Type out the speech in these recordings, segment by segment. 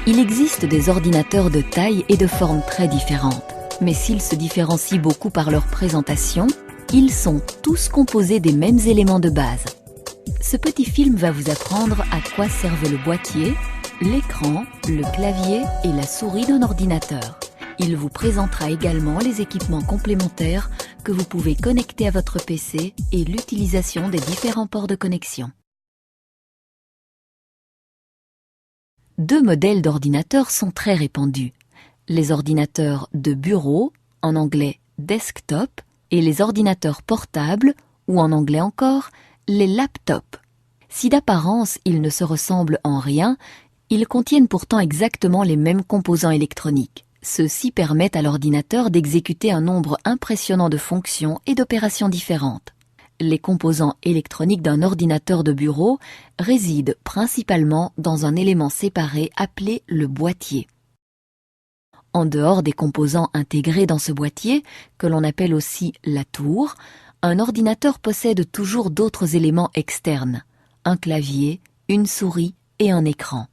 Il existe des ordinateurs de taille et de forme très différentes, mais s'ils se différencient beaucoup par leur présentation, ils sont tous composés des mêmes éléments de base. Ce petit film va vous apprendre à quoi servent le boîtier, l'écran, le clavier et la souris d'un ordinateur. Il vous présentera également les équipements complémentaires que vous pouvez connecter à votre PC et l'utilisation des différents ports de connexion. Deux modèles d'ordinateurs sont très répandus. Les ordinateurs de bureau, en anglais desktop, et les ordinateurs portables, ou en anglais encore, les laptops. Si d'apparence ils ne se ressemblent en rien, ils contiennent pourtant exactement les mêmes composants électroniques. Ceux-ci permettent à l'ordinateur d'exécuter un nombre impressionnant de fonctions et d'opérations différentes. Les composants électroniques d'un ordinateur de bureau résident principalement dans un élément séparé appelé le boîtier. En dehors des composants intégrés dans ce boîtier, que l'on appelle aussi la tour, un ordinateur possède toujours d'autres éléments externes, un clavier, une souris et un écran.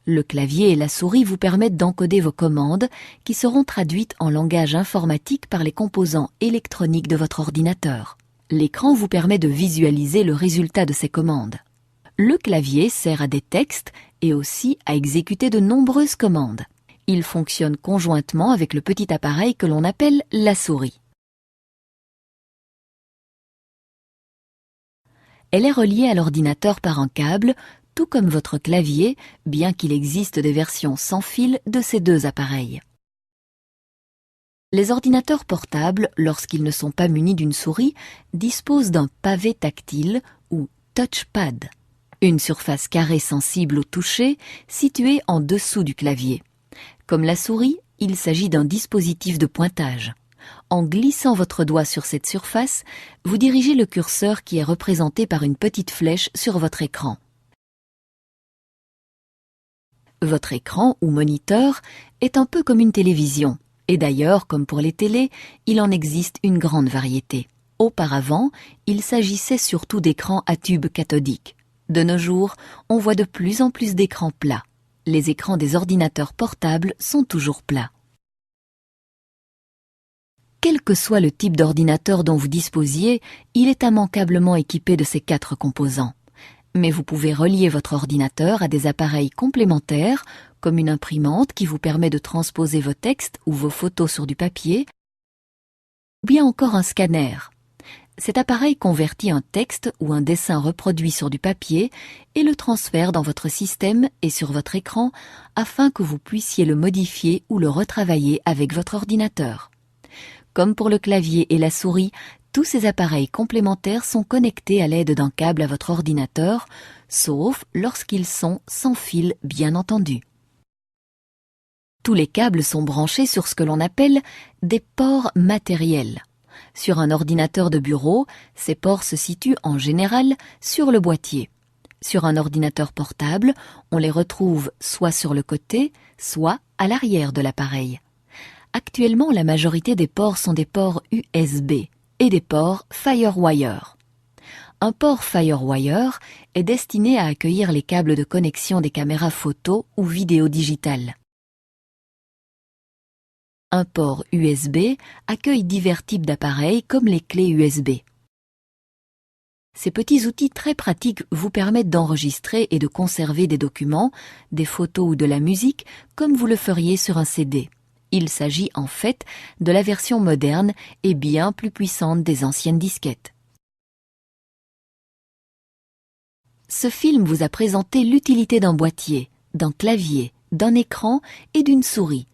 Le clavier et la souris vous permettent d'encoder vos commandes qui seront traduites en langage informatique par les composants électroniques de votre ordinateur. L'écran vous permet de visualiser le résultat de ces commandes. Le clavier sert à des textes et aussi à exécuter de nombreuses commandes. Il fonctionne conjointement avec le petit appareil que l'on appelle la souris. Elle est reliée à l'ordinateur par un câble, tout comme votre clavier, bien qu'il existe des versions sans fil de ces deux appareils. Les ordinateurs portables, lorsqu'ils ne sont pas munis d'une souris, disposent d'un pavé tactile ou touchpad, une surface carrée sensible au toucher située en dessous du clavier. Comme la souris, il s'agit d'un dispositif de pointage. En glissant votre doigt sur cette surface, vous dirigez le curseur qui est représenté par une petite flèche sur votre écran. Votre écran ou moniteur est un peu comme une télévision. Et d'ailleurs, comme pour les télés, il en existe une grande variété. Auparavant, il s'agissait surtout d'écrans à tube cathodique. De nos jours, on voit de plus en plus d'écrans plats. Les écrans des ordinateurs portables sont toujours plats. Quel que soit le type d'ordinateur dont vous disposiez, il est immanquablement équipé de ces 4 composants. Mais vous pouvez relier votre ordinateur à des appareils complémentaires, comme une imprimante qui vous permet de transposer vos textes ou vos photos sur du papier, ou bien encore un scanner. Cet appareil convertit un texte ou un dessin reproduit sur du papier et le transfère dans votre système et sur votre écran afin que vous puissiez le modifier ou le retravailler avec votre ordinateur. Comme pour le clavier et la souris, tous ces appareils complémentaires sont connectés à l'aide d'un câble à votre ordinateur, sauf lorsqu'ils sont sans fil, bien entendu. Tous les câbles sont branchés sur ce que l'on appelle des ports matériels. Sur un ordinateur de bureau, ces ports se situent en général sur le boîtier. Sur un ordinateur portable, on les retrouve soit sur le côté, soit à l'arrière de l'appareil. Actuellement, la majorité des ports sont des ports USB et des ports FireWire. Un port FireWire est destiné à accueillir les câbles de connexion des caméras photo ou vidéo digitales. Un port USB accueille divers types d'appareils comme les clés USB. Ces petits outils très pratiques vous permettent d'enregistrer et de conserver des documents, des photos ou de la musique comme vous le feriez sur un CD. Il s'agit en fait de la version moderne et bien plus puissante des anciennes disquettes. Ce film vous a présenté l'utilité d'un boîtier, d'un clavier, d'un écran et d'une souris.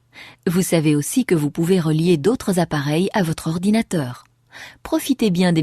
Vous savez aussi que vous pouvez relier d'autres appareils à votre ordinateur. Profitez bien des